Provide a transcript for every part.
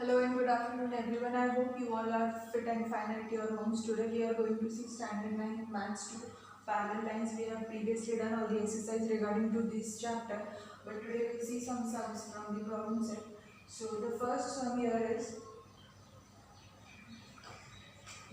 Hello and good afternoon everyone. I hope you all are fit and fine at your homes. Today we are going to see standard 9 maths 2 parallel lines. We have previously done all the exercise regarding to this chapter, but today we will see some sums from the problem set. So the first sum here is,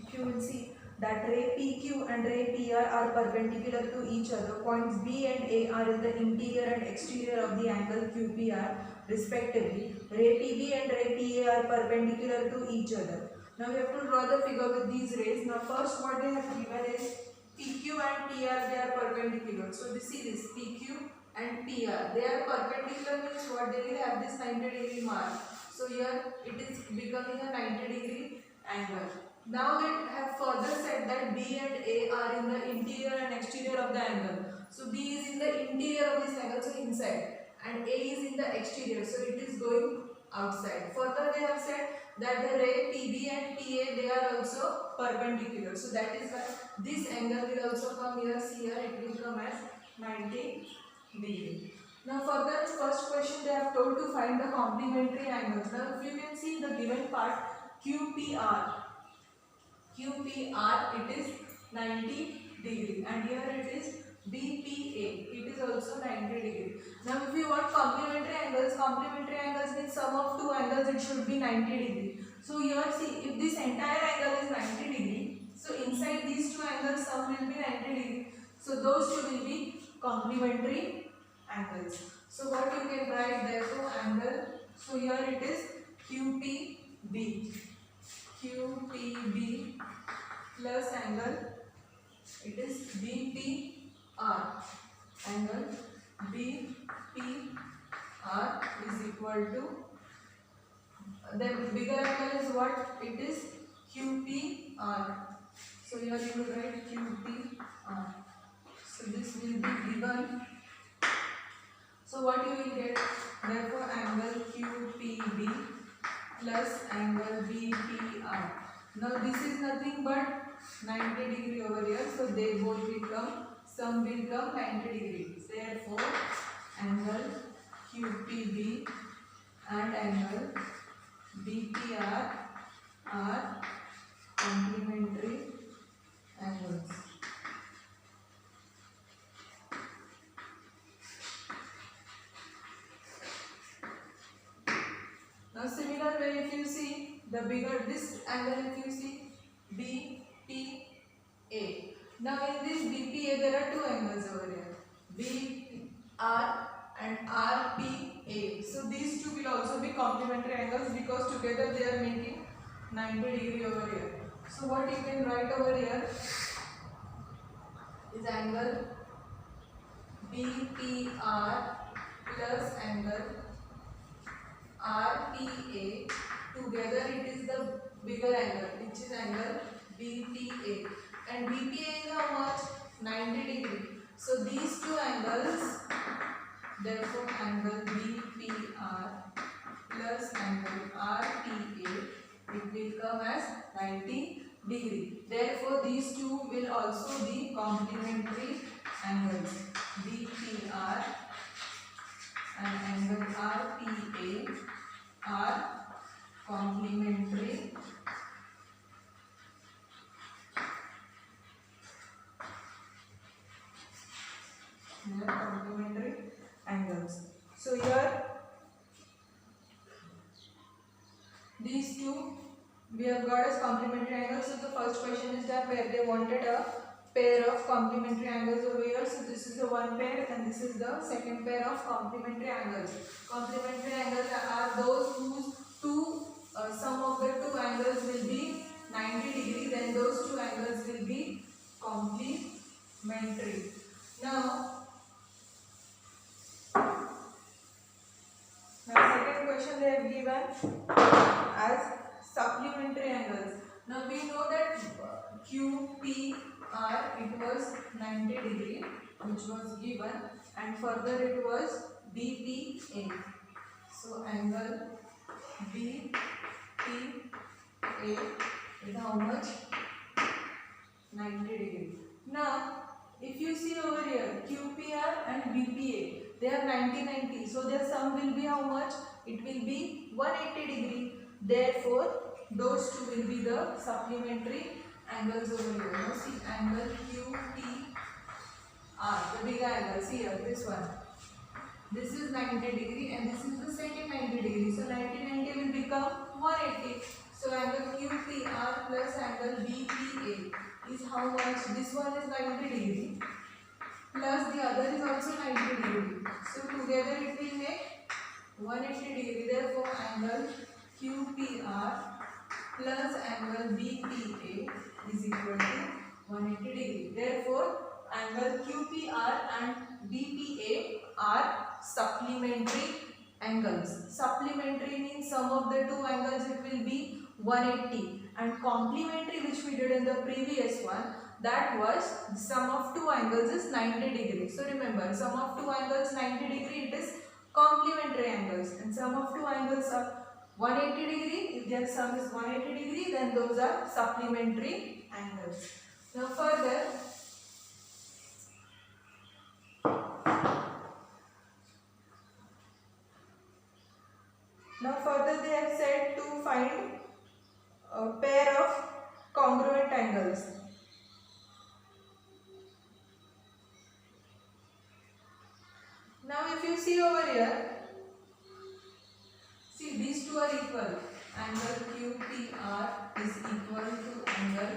if you will see that ray PQ and ray PR are perpendicular to each other. Points B and A are in the interior and exterior of the angle QPR respectively. Ray PB and ray PA are perpendicular to each other. Now we have to draw the figure with these rays. Now first what they have given is PQ and PR, they are perpendicular. So this is this PQ and PR. They are perpendicular means what? They will have this 90-degree mark. So here it is becoming a 90-degree angle. Now they have further said that B and A are in the interior and exterior of the angle. So B is in the interior of this angle, so inside, and A is in the exterior, so it is going outside. Further they have said that the ray PB and PA, they are also perpendicular. So that is why this angle will also come here, see here, it will come as 90 degree. Now further, first question they have told to find the complementary angles. Now if you can see the given part QPR, it is 90 degree, and here it is BPA, it is also 90 degree. Now if you want complementary angles means sum of two angles, it should be 90 degree. So here see, if this entire angle is 90 degree, so inside these two angles sum will be 90 degree. So those two will be complementary angles. So what you can write therefore angle, so here it is QPB plus angle, it is BPR, angle BPR is equal to, the bigger angle is what? It is QPR. So here you will write QPR. So this will be given. So what you will get? Therefore angle QPB plus angle BPR. Now this is nothing but 90 degree over here. So they both will come, sum will come 90 degrees. Therefore angle QPB and angle BPR are complementary angles. Now similar way, if you see the bigger this angle, if you see BPA. Now in this BPA there are two angles over here, BR and RPA. So these two will also be complementary angles because together they are making 90 degree over here. So what you can write over here is angle BPR plus angle RPA, together it is the bigger angle, which is angle BPA, and BPA is how much? 90 degree. So these two angles, therefore angle BPR plus angle RPA, it will come as 90 degree. Therefore these two will also be complementary angles, BPR and angle RPA are complementary angles. So here these two we have got as complementary angles. So the first question is that where they wanted a pair of complementary angles over here. So this is the one pair and this is the second pair of complementary angles. Complementary angles are those whose sum of the two angles will be 90 degree, then those two angles will be complementary. Now second question they have given as supplementary angles. Now we know that QPR, it was 90 degree which was given, and further it was BPA. So angle BPA is how much? 90 degree. Now if you see over here QPR and BPA, they are 90-90, so their sum will be how much? It will be 180 degree. Therefore, those two will be the supplementary angles over here. Now see, angle QPR, the big angles here, this one. This is 90 degree and this is the second 90 degree. So 90 will become 180. So angle QPR plus angle BPA is how much? This one is 90 degree plus the other is also 90 degree. So together it will make 180 degree. Therefore angle QPR plus angle BPA is equal to 180 degree. Therefore angle QPR and BPA are supplementary angles. Supplementary means sum of the two angles it will be 180, and complementary, which we did in the previous one, that was sum of two angles is 90 degree. So remember, sum of two angles 90 degree, it is complementary angles, and sum of two angles are 180 degree. If their sum is 180 degree, then those are supplementary angles. Now further, they have said to find a pair of congruent angles. Now if you see over here, see these two are equal. Angle QPR is equal to angle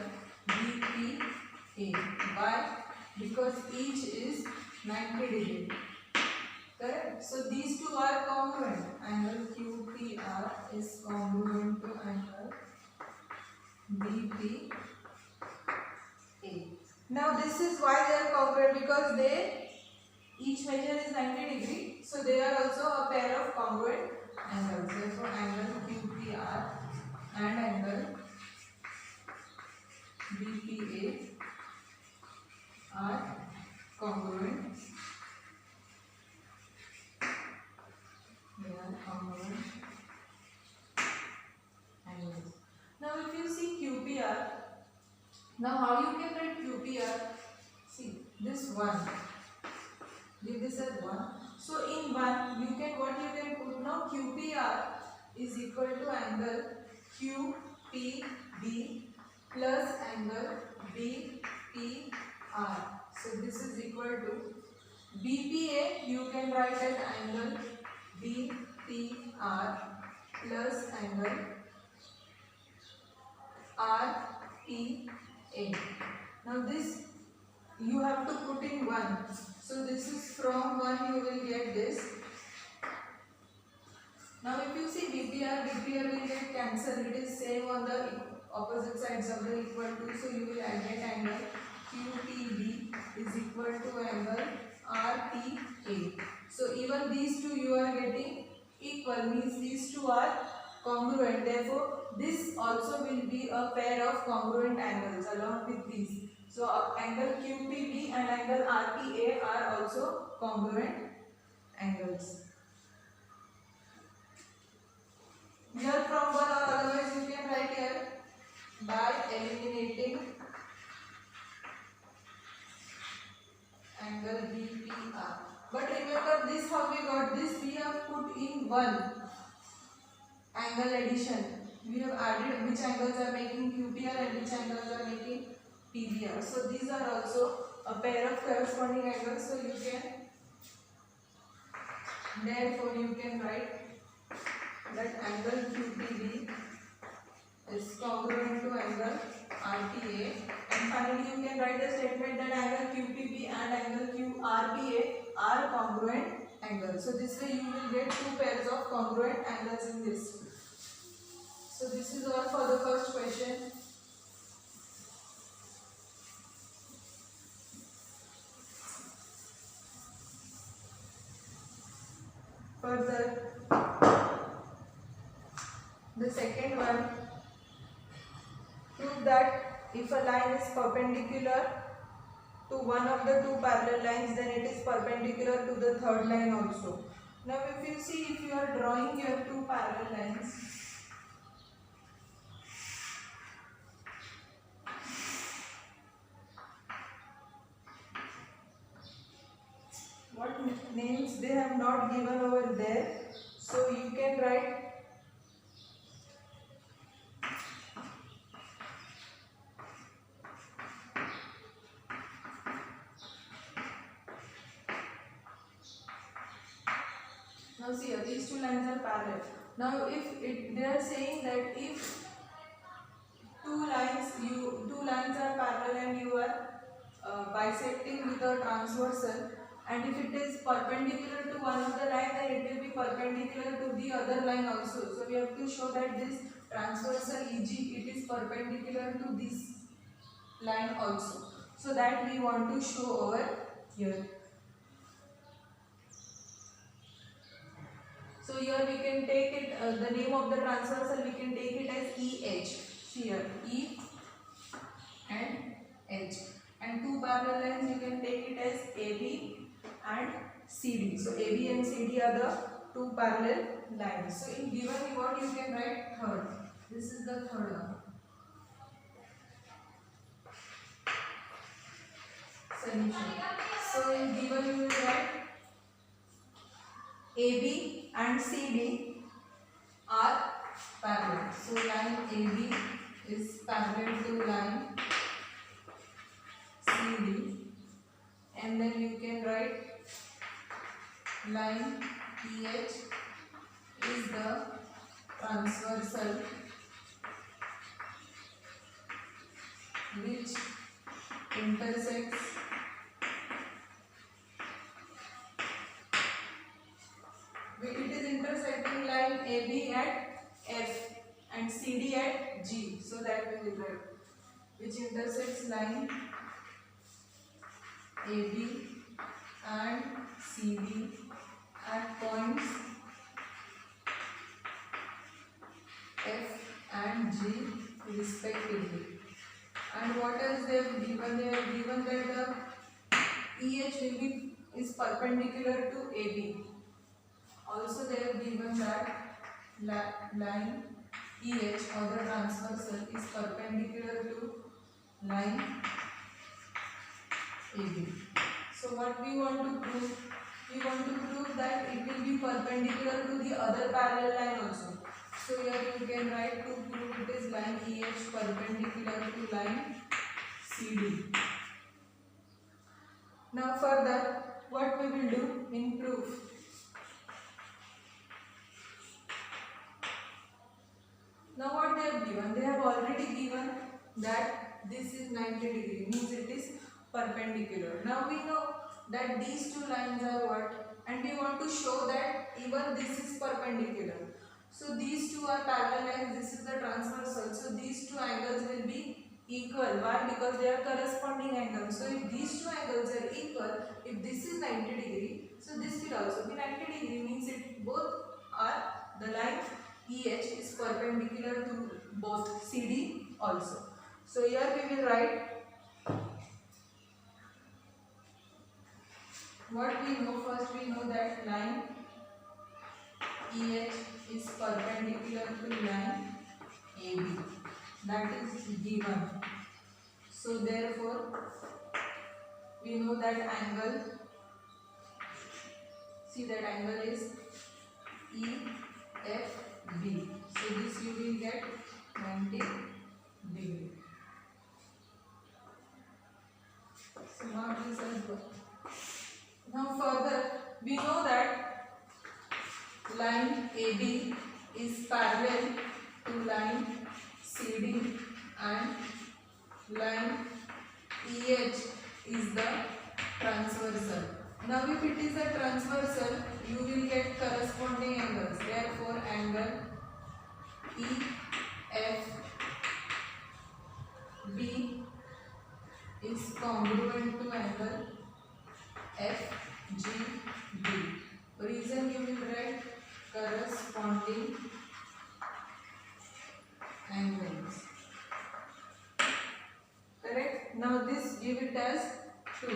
BPA. Why? Because each is 90 degree. Correct? So these two are congruent. Angle QPR is congruent to angle BPA. Now this is why they are congruent, because they each measure is 90 degree. So they are also a pair of congruent angles. Therefore angle QPR and angle BPA are congruent. They are congruent angles. Now if you see QPR, now how you can write QPR? See this one, leave this as 1. So in 1 you can, what you can put now, QPR is equal to angle QPB plus angle BPR. So this is equal to BPA, you can write as angle BPR plus angle RPA. Now this you have to put in 1. So this is from 1 you will get this. Now if you see BPR will get cancelled. It is same on the opposite sides of the equal to. So you will get angle QPB is equal to angle RPA. So even these two you are getting equal, means these two are congruent. Therefore this also will be a pair of congruent angles along with these. So angle QPB and angle RPA are also congruent angles. Here from 1 or otherwise you can write here by eliminating angle BPR. But remember this, how we got this? We have put in 1 angle addition. We have added which angles are making QPR and which angles are making PBR. So these are also a pair of corresponding angles. So you can, therefore you can write that angle QPB is congruent to angle RPA, and finally you can write the statement that angle QPB and angle QRPA are congruent angles. So this way you will get two pairs of congruent angles in this. So this is all for the first question. Further, the second one, prove that if a line is perpendicular to one of the two parallel lines, then it is perpendicular to the third line also. Now if you see, if you are drawing your two parallel lines, what names they have not given over there, so you can write Now see here, these two lines are parallel. Now if they are saying that if two lines are parallel and you are bisecting with a transversal, and if it is perpendicular to one of the line, then it will be perpendicular to the other line also. So we have to show that this transversal EG, it is perpendicular to this line also. So that we want to show over here. So here we can take it, the name of the transversal we can take it as EH. Here E and H, and two parallel lines you can take it as AB and CD. So AB and CD are the two parallel lines. So in given what you can write third. This is the third one. Solution. So in given you will write AB and CD are parallel. So line AB is parallel to line CD, and then you can write line EH is the transversal which intersects intersecting line AB at F and CD at G. So that we will write which intersects line AB and CD at points F and G respectively. And what else they have given? They have given that the EH is perpendicular to AB. Also they have given that line EH or the transversal is perpendicular to line AB. So what we want to prove? We want to prove that it will be perpendicular to the other parallel line also. So here you can write to prove it is line EH perpendicular to line CD. Now further, what we will do in proof? Now what they have given? They have already given that this is 90 degree, means it is perpendicular. Now we know that these two lines are what? And we want to show that even this is perpendicular. So these two are parallel lines, this is the transversal. So these two angles will be equal. Why? Because they are corresponding angles. So if these two angles are equal, if this is 90 degree, so this will also be 90 degree, means it both are the line EH is perpendicular to both CD also. So here we will write what we know. First we know that line EH is perpendicular to line AB. That is given. So therefore we know that angle, see that angle is EFB. So this you will get 90 degree. So now this is good. Now further we know that line AB is parallel to line CD and line EH is the transversal. Now if it is a transversal, you will get corresponding angles. Therefore angle EFB is congruent to angle FGB. Reason you will write corresponding angles. Correct? Now this give it as 2.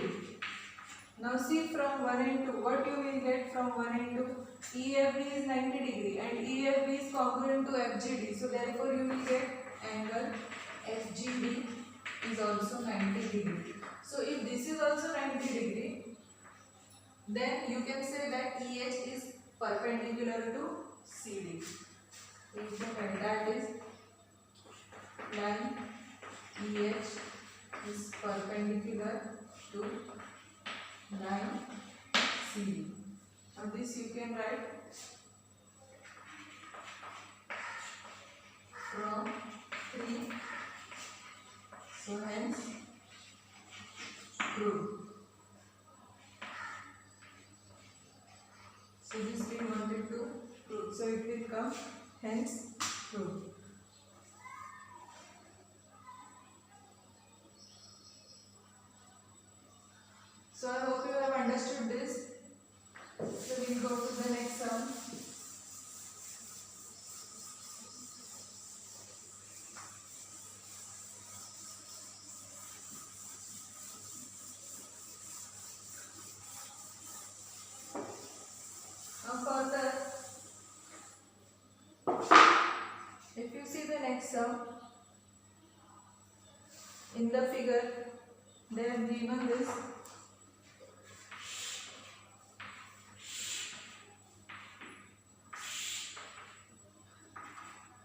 Now see from 1 and 2, what you will get from 1 and 2? EFB is 90 degree and EFB is congruent to FGD. So therefore you will get angle FGD is also 90 degree. So if this is also 90 degree, then you can say that EH is perpendicular to CD. That is line EH is perpendicular to line CD. Now this you can write from 3. So hence proved. So this we wanted to prove. So it will come hence proved. So I hope you have understood this. So we'll go to the next sum. Now further, if you see the next sum, in the figure they have given this.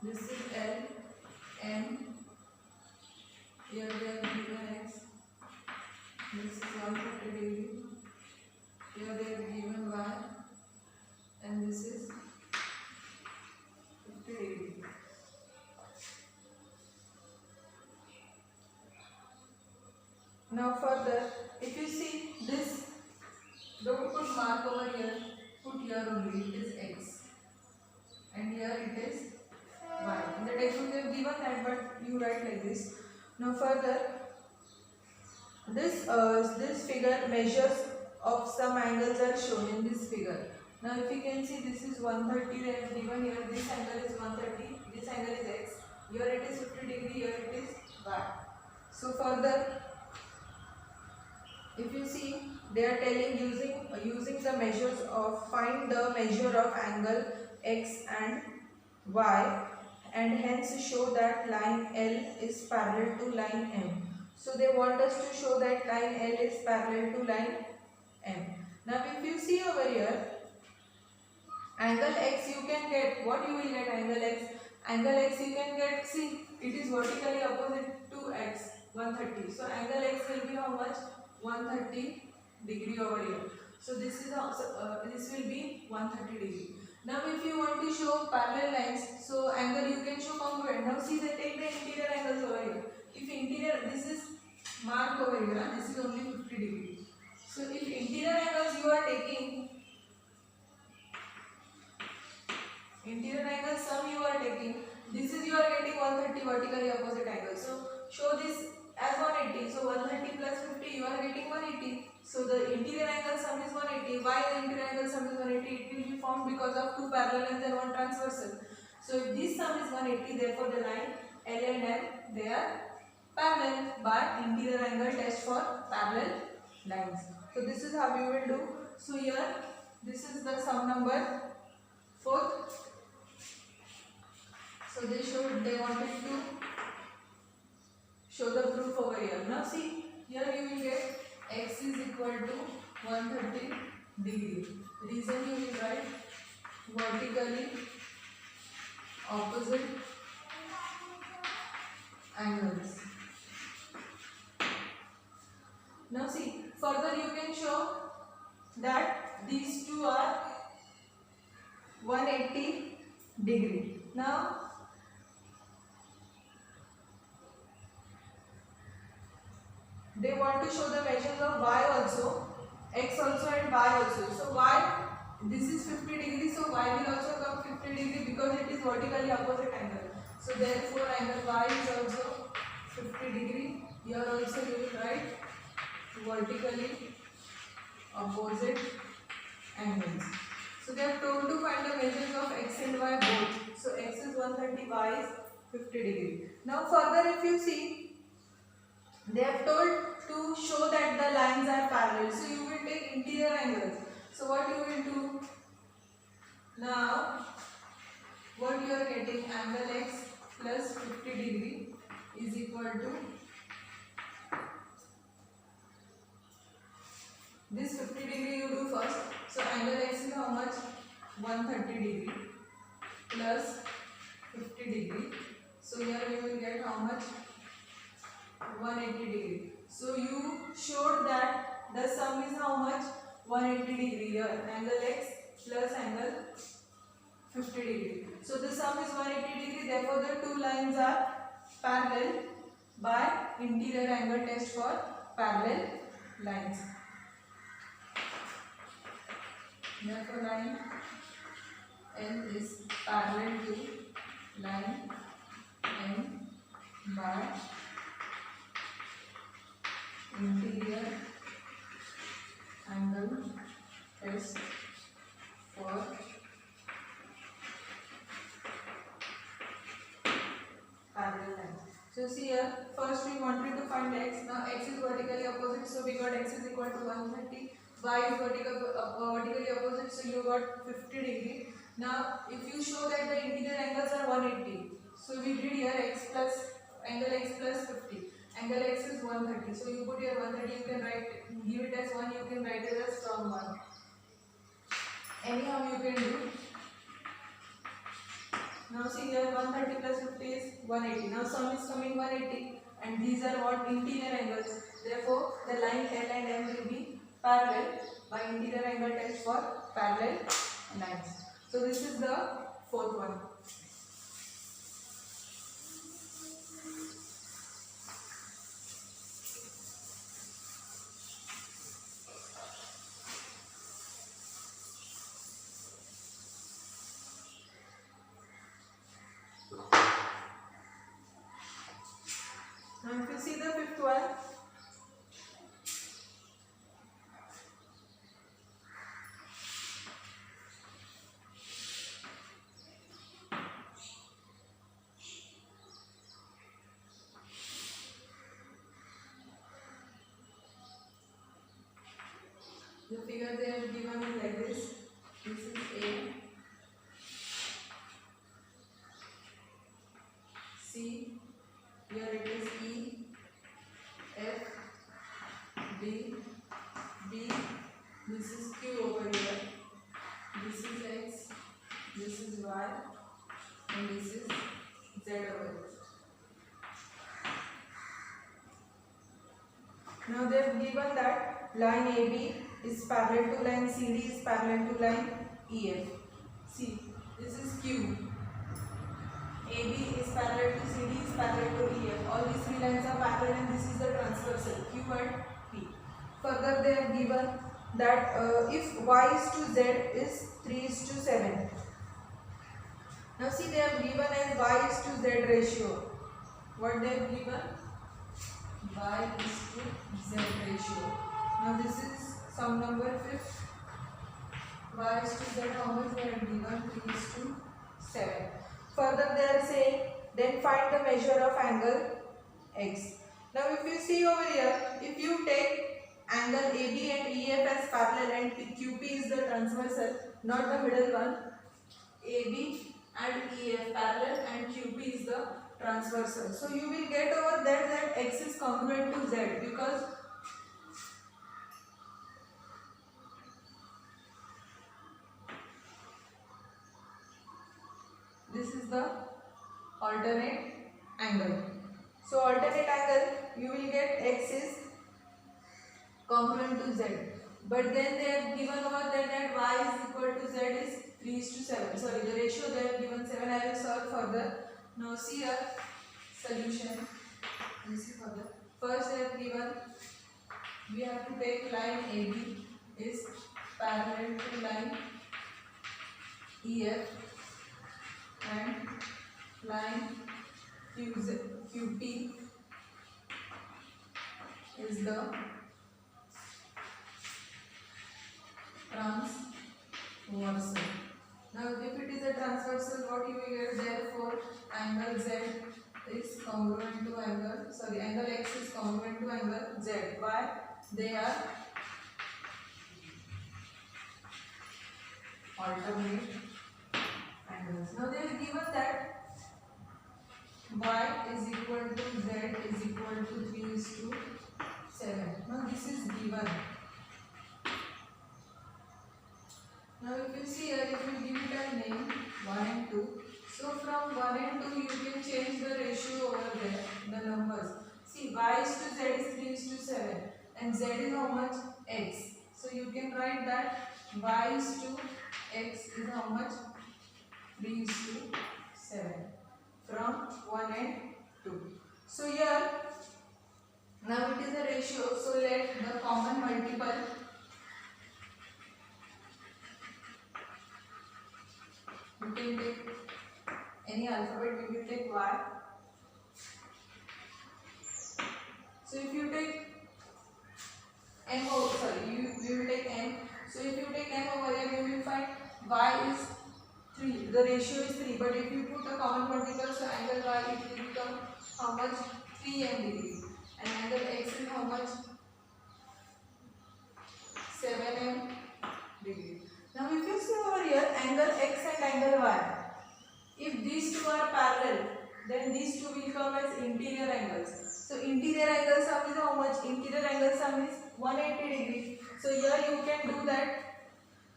This is L, N, here they have given X, this is 150 degree, here they have given Y, and this is 50 degree. Now further, if you see this, don't put mark over here, put here only, it is X, and here it is Y. In the textbook they have given that, but you write like this. Now further, this figure measures of some angles are shown in this figure. Now if you can see, this is 130 they have given here, this angle is 130, this angle is X, here it is 50 degree, here it is Y. So further, if you see, they are telling using the measures of, find the measure of angle X and Y, and hence show that line L is parallel to line M. So they want us to show that line L is parallel to line M. Now if you see over here, angle X you can get, what you will get angle X? Angle X you can get, see, it is vertically opposite to X, 130. So angle X will be how much? 130 degree over here. So this is this will be 130 degree. Now if you want to show parallel lines, so angle you can show congruent. Now see, they take the interior angles over here. If interior, this is marked over here, this is only 50 degree. So if interior angles you are taking, interior angle sum you are taking, this is you are getting 130 vertically opposite angle. So show this as 180. So 130 plus 50 you are getting 180. So the interior angle sum is 180. Why the interior angle sum is 180? It will be formed because of two parallel lines and one transversal. So if this sum is 180, therefore the line L and M, they are parallel, but interior angle test for parallel lines. So this is how we will do. So here this is the sum number 4th. So they wanted to show the proof over here. Now see, here you will get X is equal to 130 degree. Reason you will write vertically opposite angles. Now see, further you can show that these two are 180 degree. Now they want to show the measures of Y also, X also and Y also. So Y, this is 50 degree, so Y will also come 50 degree because it is vertically opposite angle. So therefore angle Y is also 50 degree. Here also you will write vertically opposite angles. So they are told to find the measures of X and Y both. So X is 130, Y is 50 degree. Now further if you see, they have told to show that the lines are parallel. So you will take interior angles. So what you will do? Now what you are getting, angle X plus 50 degree is equal to this 50 degree you do first. So angle X is how much? 130 degree plus 50 degree. So here we will get how much? 180 degree. So you showed that the sum is how much? 180 degree here. Angle X plus angle 50 degree. So the sum is 180 degree. Therefore, the two lines are parallel by interior angle test for parallel lines. Therefore, line L is parallel to line M by interior angle test for parallel lines. So see here, first we wanted to find x. Now x is vertically opposite, so we got x is equal to 130. Y is vertically opposite, so you got 50 degree. Now if you show that the interior angles are 180, so we did here x plus angle x plus 50. Angle x is 130, so you put here 130. You can write, give it as 1. You can write it as from 1. Anyhow you can do. Now see here, 130 plus 50 is 180. Now sum is coming 180, and these are what? Interior angles. Therefore, the line L and M will be parallel by interior angle test for parallel lines. So this is the fourth one. Now if you see the fifth one, the figure they have given is like this. This is A, C, here it is E, F, D, B, this is Q over here, this is X, this is Y, and this is Z over here. Now they have given that line AB is parallel to line CD is parallel to line EF. See, this is Q. AB is parallel to CD is parallel to EF. All these three lines are parallel, and this is the transversal Q and P. Further, they have given that if Y is to Z is 3 is to 7. Now see, they have given as Y is to Z ratio. What they have given? Y is to Z ratio. Now this is sum number 5th. Y is to Z, how much they have given? 3 is to 7. Further they are saying, then find the measure of angle X. Now if you see over here, if you take angle AB and EF as parallel and QP is the transversal, not the middle one, AB and EF parallel and QP is the transversal. So you will get over there that X is congruent to Z, because this is the alternate angle. So alternate angle, you will get X is congruent to Z. But then they have given over there that Y is equal to Z is 3 is to 7. Sorry, the ratio they have given 7. I will solve further. Now see here, solution. You see further. First they have given, we have to take line AB is parallel to line EF, and line QP is the transversal. Now if it is a transversal, what you will get? Therefore angle Z is congruent to angle, angle X is congruent to angle Z. Why? They are alternate angles. Now they have given that Y is equal to Z is equal to 3 is to 7. Now this is given. Now if you see here, if you give it a name 1 and 2, so from 1 and 2 you can change the ratio over there, the numbers. See, Y is to Z is 3 is to 7 and Z is how much? X. So you can write that Y is to x is how much? 3:7 from 1 and 2. So here now it is a ratio, so let the common multiple you can take any alphabet, we will take y. So if you take m over, sorry, we will take n. So if you take m over here, you will find y is 3. The ratio is 3. But if you put a common multiple, so angle y it will become how much? 3m degree. And angle x is how much? 7m degree. Now if you see over here, angle x and angle y, if these two are parallel, then these two will come as interior angles. So interior angle sum is how much? Interior angle sum is 180 degree. So here you can do that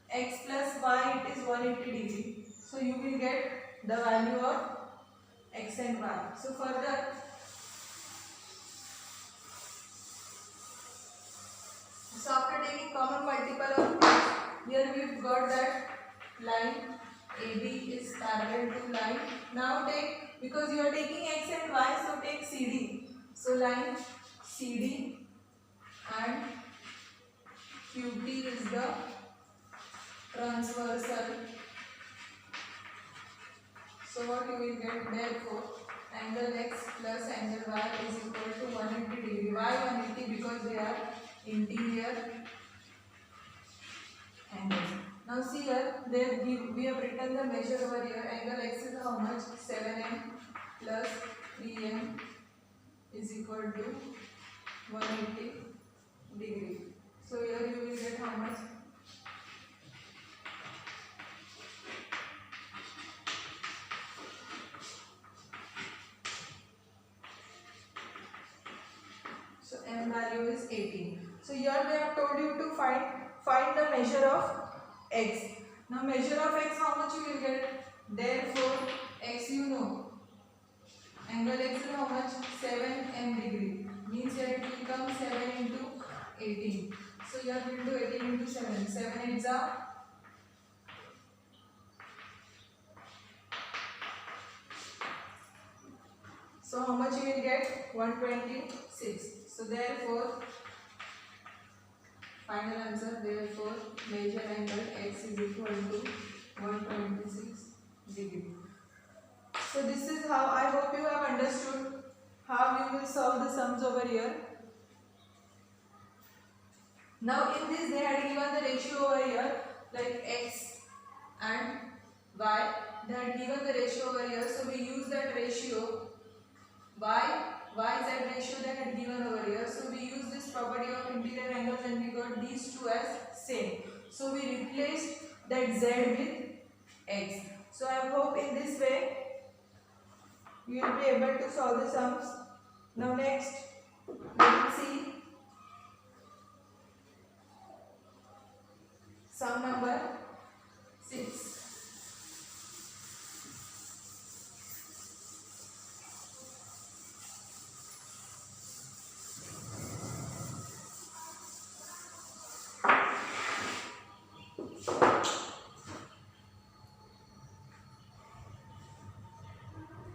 x plus y, it is 180 degree. So you will get the value of x and y. So further, so after taking common multiple of x, here we've got that line AB is parallel to line. Now take, because you are taking x and y, so take CD. So line CD and QT is the transversal. So what you will get, therefore angle x plus angle y is equal to 180 degree. Why 180? Because they are interior angles. Now see here, we have written the measure over here. Angle x is how much? 7m plus 3m is equal to 180 degree. So here you will get how much? So m value is 18. So here they have told you to find the measure of x. Now measure of x, how much you will get? Therefore x you know. Angle x is how much? 7m degree. Means here it will come 7 into 18. So here we will do 18 into 7. 7 8s are 126. So how much you will get? 126. So therefore, final answer, therefore measure angle x is equal to 126 degree. So this is how, I hope you have understood how you will solve the sums over here. Now in this they had given the ratio over here, like x and y, they had given the ratio over here, so we use that ratio. Y z ratio they had given over here, so we use this property of interior angles and we got these two as same. So we replaced that z with x. So I hope in this way you will be able to solve the sums. Now next we will see sum number 6.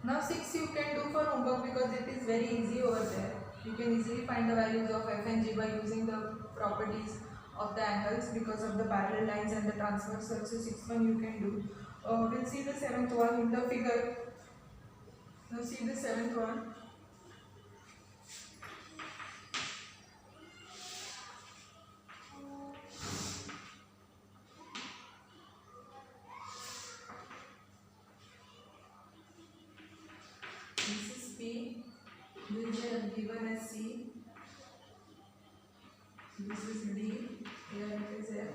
Now 6 you can do for homework because it is very easy over there. You can easily find the values of f and g by using the properties of the angles because of the parallel lines and the transversal. So 6th one you can do. We'll see the 7th one in the figure. Now see the 7th one. This is P, which they have given as C. This is D, here it is F.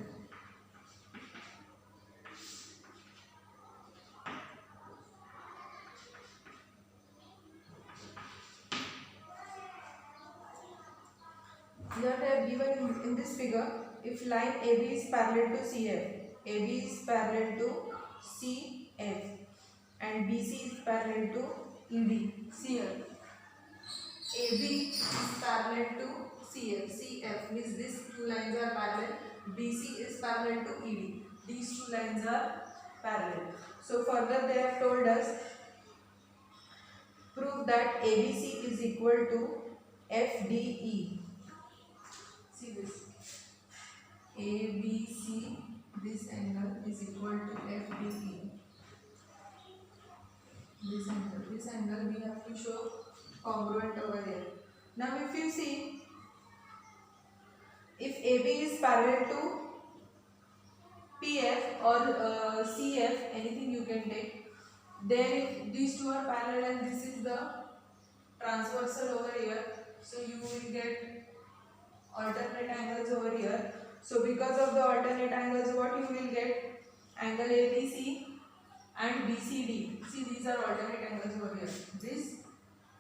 Here they have given in this figure, if line AB is parallel to CF, AB is parallel to CF and BC is parallel to ED. See here, AB is parallel to CF. CF means these two lines are parallel. BC is parallel to ED. these two lines are parallel. So further they have told us, prove that ABC is equal to FDE. See this, ABC, this angle is equal to FDE. This angle we have to show congruent over here. Now if you see, if AB is parallel to PF or CF, anything you can take, then if these two are parallel and this is the transversal over here, so you will get alternate angles over here. So because of the alternate angles, what you will get? Angle ABC and BCD. See, these are alternate angles over here, this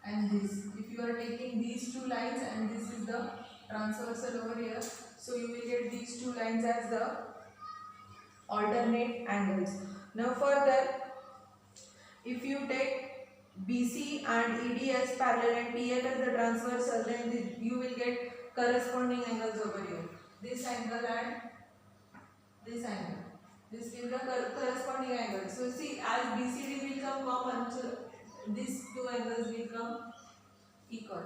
and this. If you are taking these two lines and this is the transversal over here, so you will get these two lines as the alternate angles. Now further, if you take BC and ED as parallel and PF as the transversal, then you will get corresponding angles over here. This angle and this angle. This will the corresponding angle. So see, as BCD will come common, so these two angles will come equal.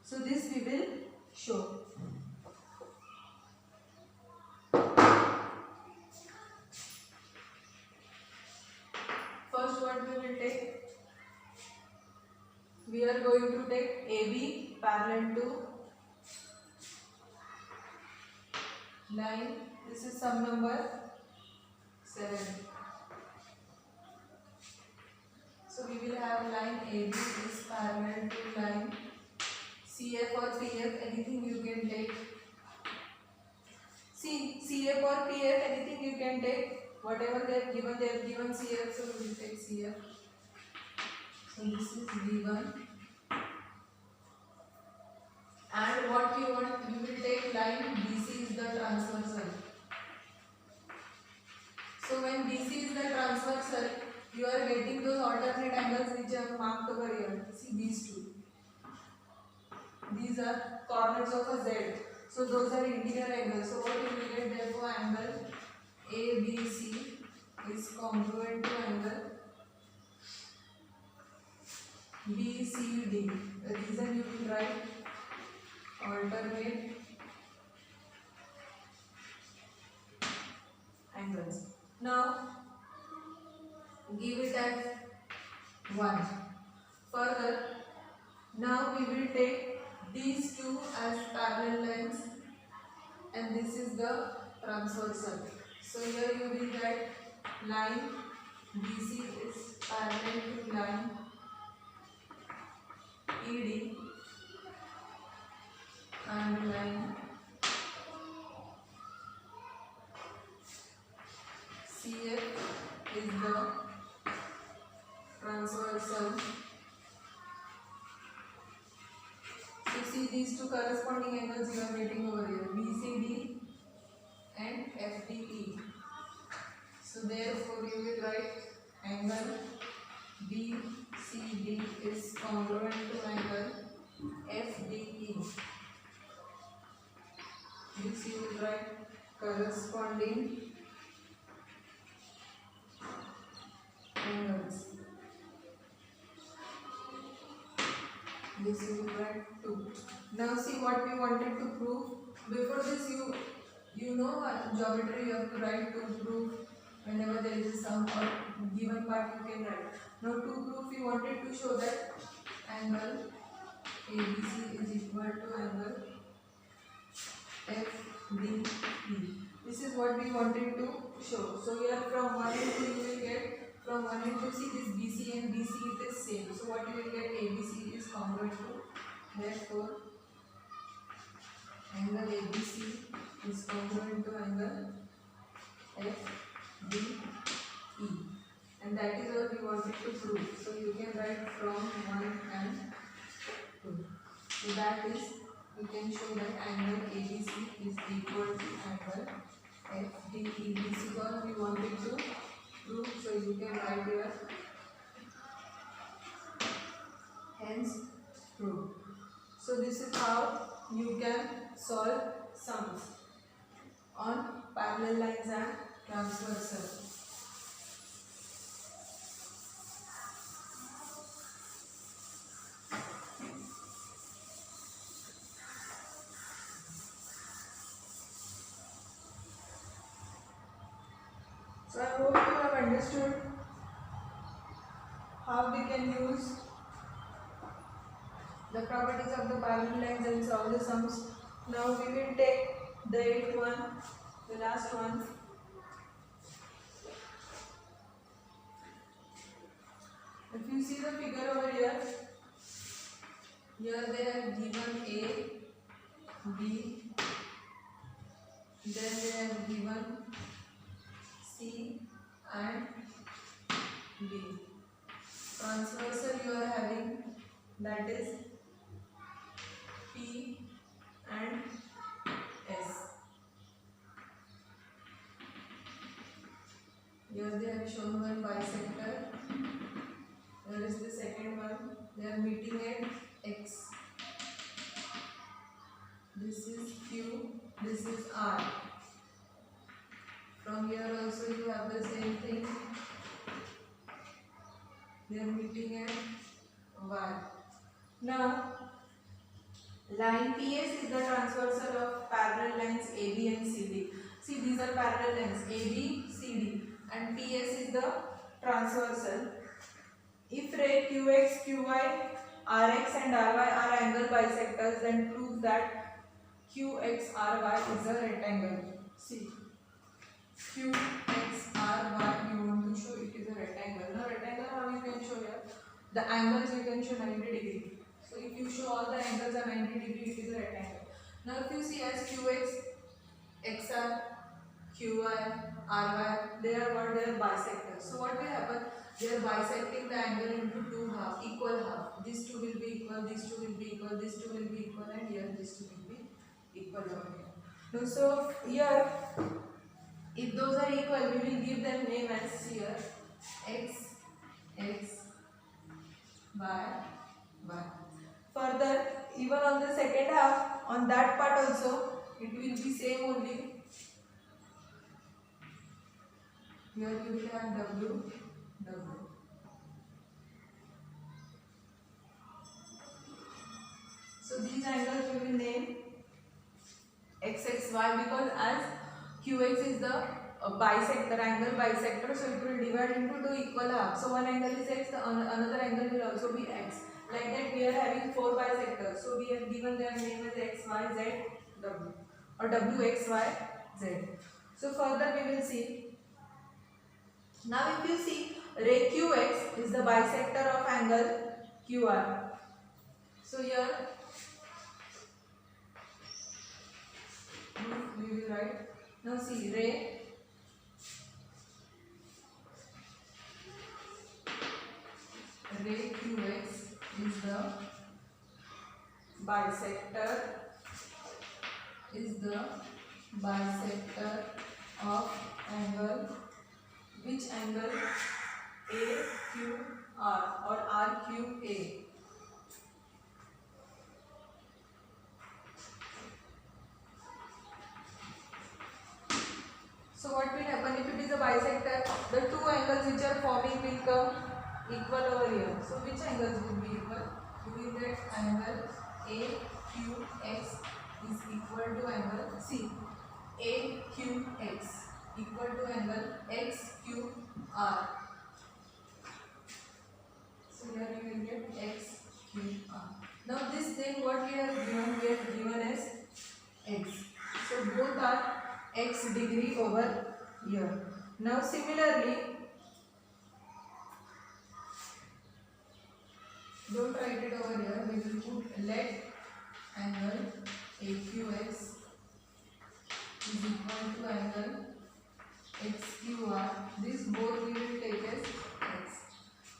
So this we will show. First what we will take? We are going to take AB parallel to line. This is sum number 7. So we will have line AB is parallel to line CF or PF, anything you can take. See, CF or PF, anything you can take. Whatever they have given CF, so we will take CF. So this is V1. And what you want, you will take line BC is the transversal. So when BC is the transversal, you are getting those alternate angles which are marked over here. See these two. These are corners of a Z. So those are interior angles. So what you will get, therefore angle ABC is congruent to angle BCD. The reason you will write alternate angles. Now give it as 1. Further, now we will take these two as parallel lines and this is the transversal. So here you will get line BC is parallel to line ED and line CF is the transversal. So see these two corresponding angles you are getting over here, BCD and FDE. So therefore you will write angle BCD is congruent to angle FDE. This you will write corresponding angles. This you will write 2. Now see what we wanted to prove. Before this you know geometry you have to write to prove whenever there is a sum or given part you can write. Now to prove we wanted to show that angle ABC is equal to angle FDE. This is what we wanted to show. So here from 1 and 2 you will get, from 1 and 2 see this BC and BC it is same. So what you will get, ABC is congruent to, therefore angle ABC is congruent to angle FDE. And that is what we wanted to prove. So you can write from 1 and 2. So that is, you can show that angle ABC is equal to angle FDE. This is what we wanted to prove. So you can write here, hence prove. So this is how you can solve sums on parallel lines and transversal. So I hope you have understood how we can use the properties of the parallel lines and solve the sums. Now we will take the 8th one, the last one. If you see the figure over here they have given A, B, then they have given C and B. Transversal you are having, that is P and S. Here they have shown one bisector. Here is the second one. They are meeting at X. This is Q. This is R. From here also you have the same thing. They are meeting at Y. Now, line PS is the transversal of parallel lines AB and CD. See, these are parallel lines AB, CD, and PS is the transversal. If ray QX, QY, RX and RY are angle bisectors, then prove that QXRY is a rectangle. See, QXRY, you want to show it is a rectangle. Now, rectangle how you can show here? The angles you can show 90 degree. So, if you show all the angles are 90 degree, it is a rectangle. Now, if you see as QX, XR, QY, RY, they are what? They are bisectors. So, what will happen? They are bisecting the angle into two half, equal half. These two will be equal, these two will be equal, these two will be equal, and here these two will be equal over here. Now, so here, if those are equal, we will give them name as here X, X, Y, Y. Further, even on the second half, on that part also, it will be same only. Here we will have W, W. So these angles we will name XXY because as QX is the bisector, angle bisector, so it will divide into two equal halves. So one angle is X, another angle will also be X. Like that we are having four bisectors. So we have given their name as X, Y, Z, W or W, X, Y, Z. So further we will see. Now if you see ray QX is the bisector of angle QR. So here we will write. Now see ray QX is the bisector of angle, which angle? AQR or RQA. So what will happen if it is a bisector? The two angles which are forming will come equal over here. So which angles will be equal? You will get angle AQX is equal to angle C. AQX equal to angle XQR. So here you will get XQR. Now this thing what we have given as X. So both are X degree over here. Now similarly, don't write it over here, we will put let angle AQX is equal to angle XQR. This both we will take as X.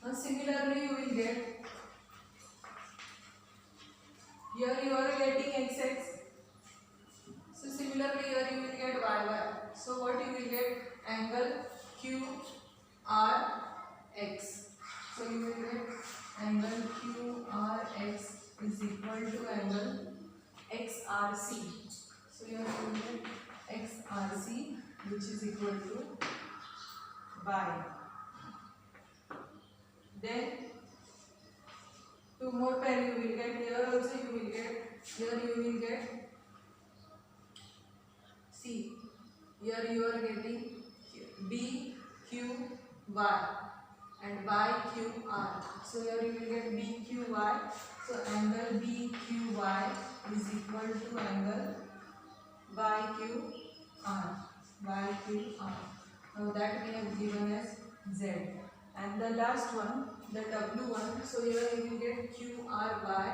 Now similarly you will get, here you are getting XX. So similarly here you will get YY. So what you will get? Angle QRX. So you will get angle QRX is equal to angle XRC. So here you will get XRC which is equal to by. Then two more pair you will get. Here also you will get. Here you will get. See, here you are getting B Q Y and Y Q R. So here you will get B Q Y. So angle B Q Y is equal to angle Y Q R. Y Q R. Now that we have given as Z. And the last one, the W one. So here you will get Q R Y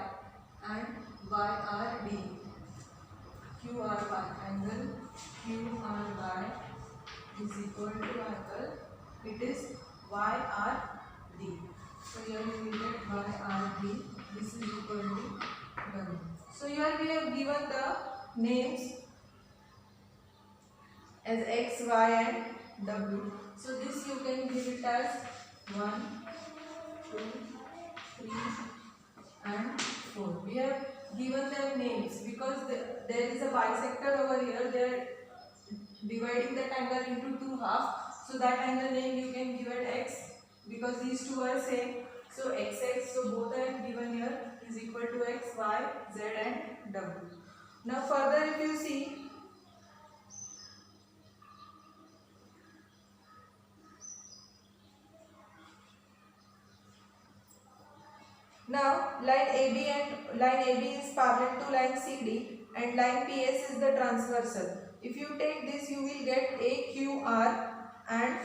and Y R D. Q R Y angle Q R Y is equal to angle. It is Y R D. So here you will get Y R D. This is equal to W. So here we have given the names as X, Y and W. So this you can give it as 1, 2, 3 and 4. We have given them names because there is a bisector over here. They are dividing that angle into two halves. So that angle name you can give it X because these two are same. So XX, so both are given here is equal to X, Y, Z and W. Now further if you see, now line AB is parallel to line CD and line PS is the transversal. If you take this you will get AQR and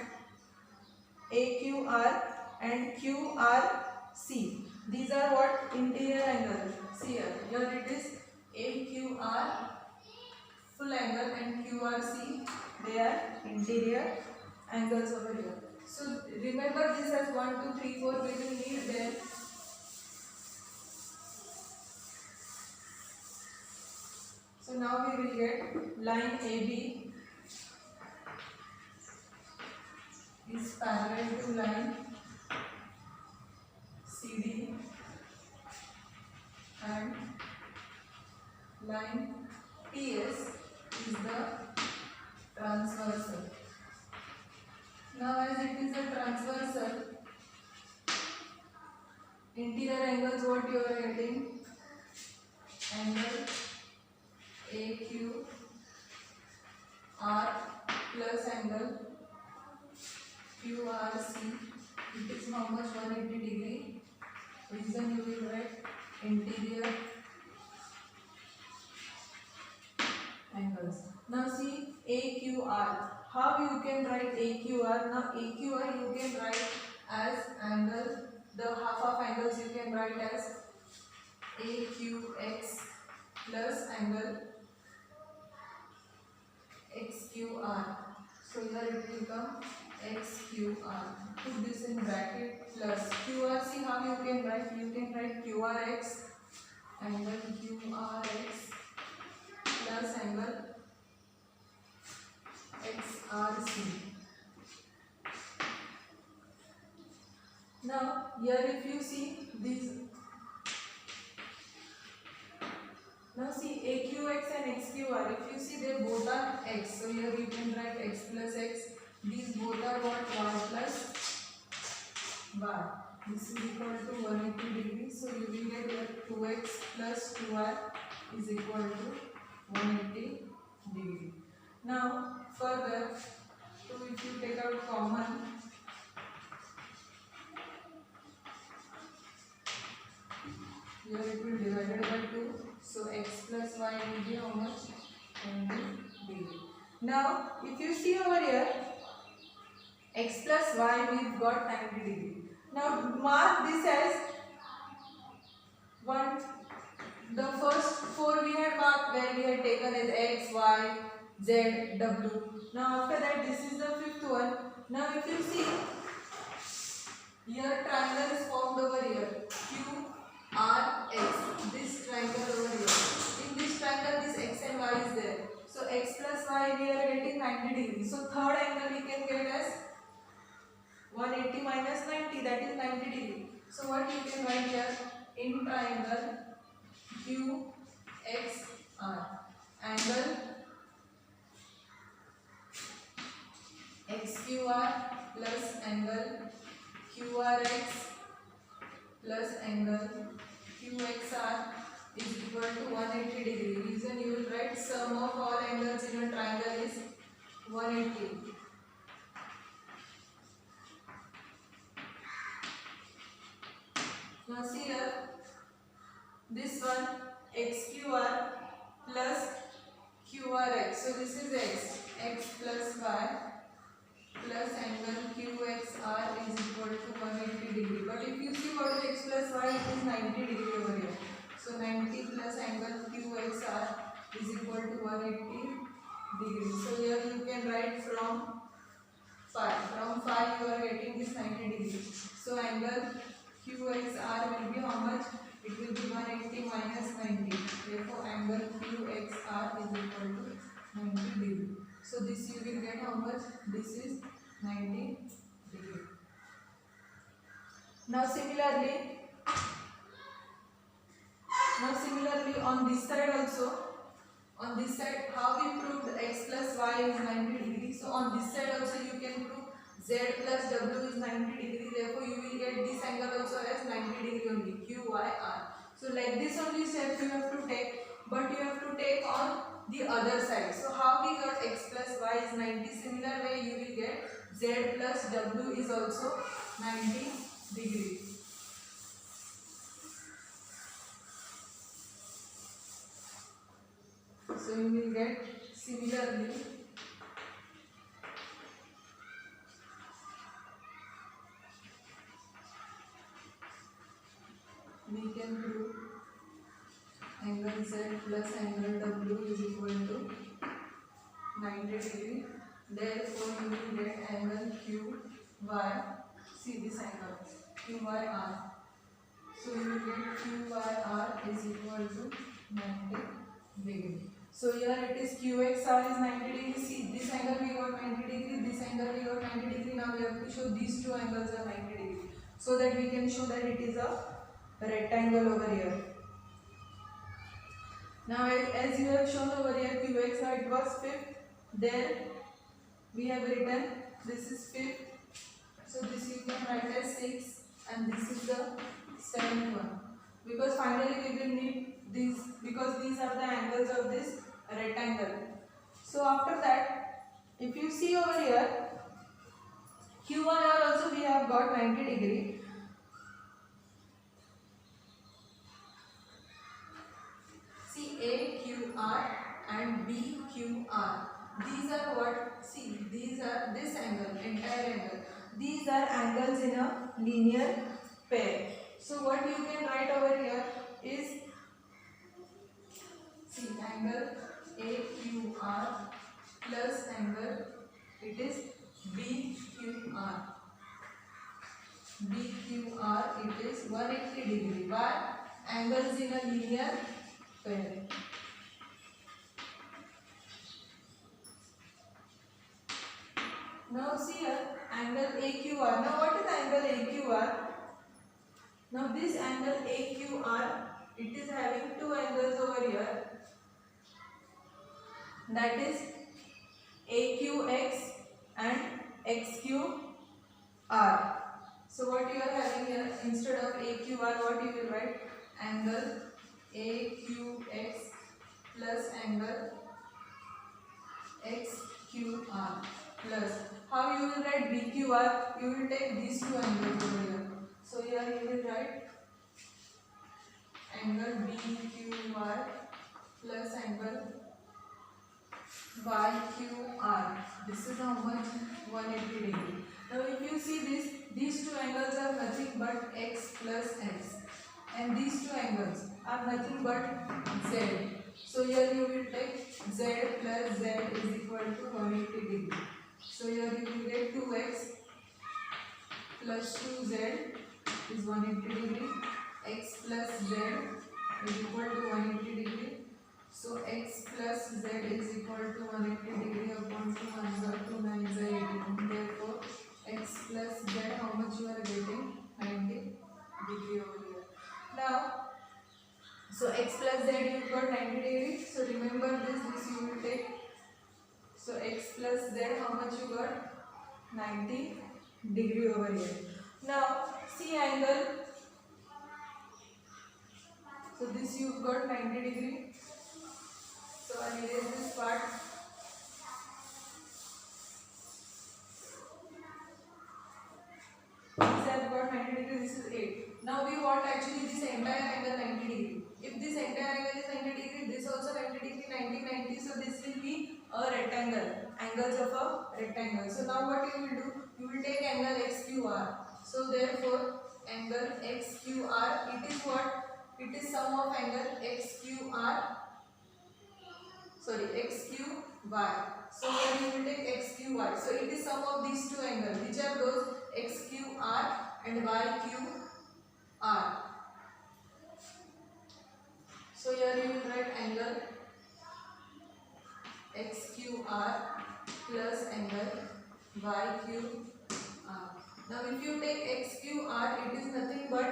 QRC. These are what? Interior angles. See here it is AQR full angle and QRC, they are interior angles over here. So remember this as 1, 2, 3, 4. We will need them. So now we will get line AB is parallel to line CD and line PS is the transversal. Now as it is a transversal, interior angles what you are getting? Angle AQR plus angle QRC. It is how much? 180 degree. Reason you will write interior angles. Now see AQR. How you can write AQR? Now AQR you can write as angle. The half of angles you can write as AQX plus angle XQR. So here it will come XQR. Put this in bracket plus QRC. How you can write? You can write QRX angle QRX plus angle XRC. Now here if you see these, now see AQX and XQR, if you see they both are X, so here you can write X plus X. These both are what? Y plus Y. This is equal to 180 degrees, so you will get here 2X plus 2Y is equal to 180 degree. Now further, so if you take out common, here it will be divided by 2. So X plus Y will be how much? 20 degree. Now if you see over here, X plus Y we've got 90 degree. Now mark this as 1. The first 4 we had marked where we had taken as X, Y, Z, W. Now after that this is the 5th one. Now if you see, here triangle is formed over here. Q, R, X. This triangle over here. In this triangle this X and Y is there. So X plus Y we are getting 90 degrees. So third angle we can get as 180 minus 90, that is 90 degree. So what you can write here? In triangle Q, X, R. Angle X XQR plus angle QRX plus angle QXR is equal to 180 degree. Reason you will write sum of all angles in a triangle is 180. Now see here, this one XQR plus QRX. So this is x plus y plus angle QXR is equal to 180 degree. But if you see what is x plus y, it is 90 degree over here. So 90 plus angle QXR is equal to 180 degree. So here you can write from phi. From phi you are getting this 90 degree. So angle QXR will be how much? It will be 180 minus 90. Therefore angle QXR is equal to 90 degree. So this you will get how much? This is 90 degree. Now similarly on this side also, on this side how we proved x plus y is 90 degree. So on this side also you can prove z plus w is 90 degree. Therefore you will get this angle also as 90 degree only, QYR. So like this only steps you have to take, but you have to take on the other side. So how we got x plus y is 90, similar way you will get z plus w is also 90 degree. So you will get similarly we can prove angle z plus angle w is equal to 90 degree. Therefore you will get angle QY. See this angle QYR. So you will get QYR is equal to 90 degree. So here it is QXR is 90 degree. See this angle we got 90 degree, this angle we got 90 degree. Now we have to show these two angles are 90 degree, so that we can show that it is a rectangle over here. Now as you have shown over here QXR it was fifth. There we have written this is fifth. So this you can write as 6 and this is the seventh one. Because finally we will need these, because these are the angles of this rectangle. So after that, if you see over here, QYR also we have got 90 degree. See AQR and BQR. These are what? See, these are this angle, entire angle. These are angles in a linear pair. So what you can write over here is, see, angle AQR plus angle, it is BQR. BQR it is 180 degree. Why? Angles in a linear pair. Now see here, angle AQR. Now what is angle AQR? Now this angle AQR, it is having two angles over here. That is AQX and XQR. So what you are having here, instead of AQR, what you will write? Angle AQX plus angle XQR plus. How you will write BQR? You will take these two angles over here. So here you will write angle BQR plus angle YQR. This is how much? 180 degree. Now if you see this, these two angles are nothing but x plus x, and these two angles are nothing but z. So here you will take z plus z is equal to 180 degree. So here you will get 2x plus 2z is 180 degree. X plus z is equal to 180 degree. So x plus z is equal to 180 degree upon 2 1 2 9 is 18. Therefore x plus z, how much you are getting? 90 degree over here. Now, so x plus z you got 90 degree. So remember this you will take. So x plus z, how much you got? 90 degree over here. Now see angle. So this you've got 90 degree. So I'll erase this part. This I've got 90 degree, this is 8. Now we want actually this entire angle 90 degree. If this entire angle is 90 degree, this also 90 degree, 90, 90. So this will be a rectangle, angles of a rectangle. So now what you will do, you will take angle XQR. So therefore angle XQR, it is what? It is sum of angle XQR, sorry, XQY. So here you will take XQY. So it is sum of these two angles. Which are those? XQR and YQR. So here you will write angle XQR plus angle YQR. Now if you take XQR, it is nothing but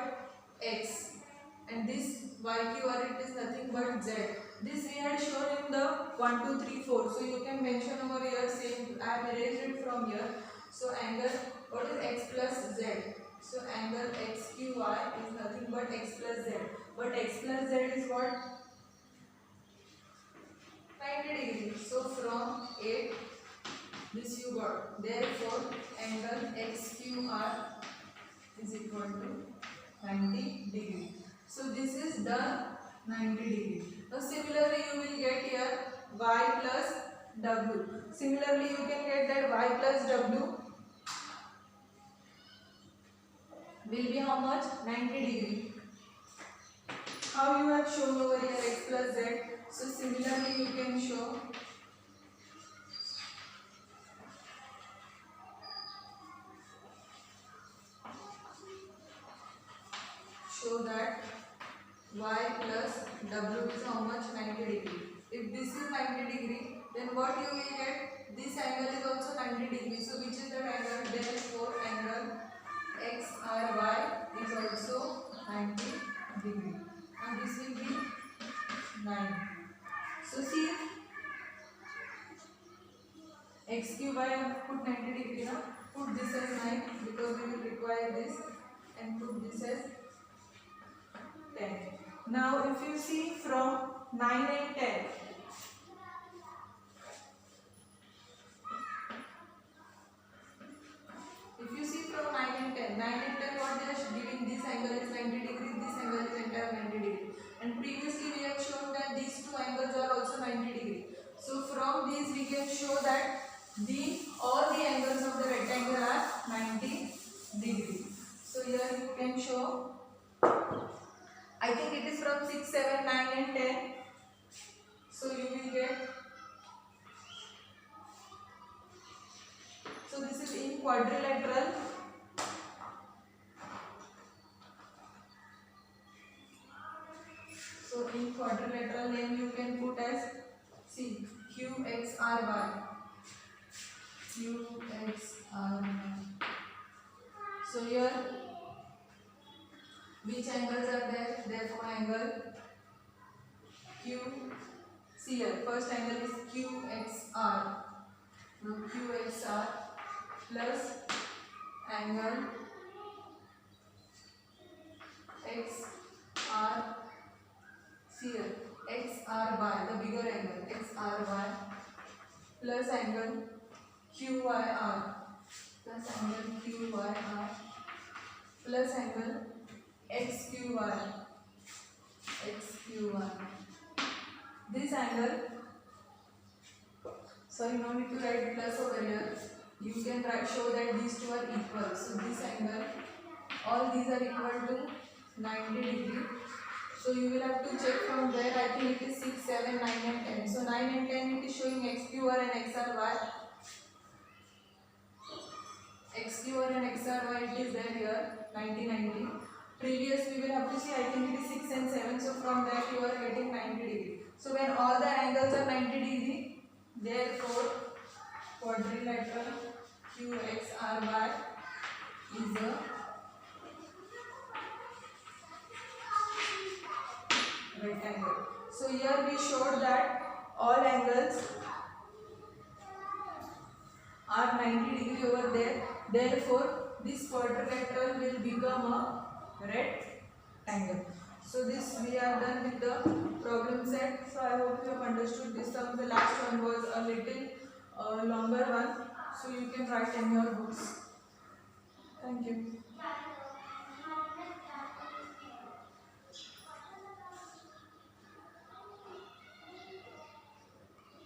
X, and this YQR, it is nothing but Z. This we had shown in the 1, 2, 3, 4. So you can mention over here, same, I have erased it from here. So angle, what is X plus Z? So angle XQY is nothing but X plus Z. But X plus Z is what? 90 degree. So from 8, this you got. Therefore angle XQR is equal to 90 degree. So this is the 90 degree. Now similarly you will get here y plus w. Similarly you can get that y plus w will be how much? 90 degree. How you have shown over here x plus z. So similarly you can show that y plus w is how much? 90 degree. If this is 90 degree, then what you will get? This angle is also 90 degree. So which is the angle? Therefore angle XRY is also 90 degree. And this will be 9. So see, XQY I have put 90 degree now. Put this as 9 because we will require this, and put this as 10. Now if you see from 9 and 10, if you see from 9 and 10, what they are giving, this angle is 90 degree, this angle is entire 90 degree. And previously we have shown that these two angles are also 90 degree. So from these we can show that all the angles of the rectangle are 90 degree. So here you can show, I think it is from 6, 7, 9 and 10. So you will get, so this is in quadrilateral. So in quadrilateral name you can put as, see, QXRY. QXRY. So here which angles are there? Therefore angle Q. See here, first angle is QXR. Now QXR plus angle XR. See here, XRY, the bigger angle, XRY plus angle QYR, plus angle QYR plus angle XQY. This angle, sorry, no need to write plus over here. You can show that these two are equal. So this angle, all these are equal to 90 degree. So you will have to check from there. I think it is 6, 7, 9 and 10. So 9 and 10 it is showing XQR and XRY. XQR and XRY it is there here, 90, 90. Previous we will have to see, I think it is 6 and 7. So from that you are getting 90 degree. So when all the angles are 90 degree, therefore quadrilateral QXRY is a rectangle. So here we showed that all angles are 90 degree over there. Therefore, this quadrilateral will become a rectangle. So this we are done with the problem set. So I hope you have understood this sum. The last one was a little longer one. So you can write in your books. Thank you.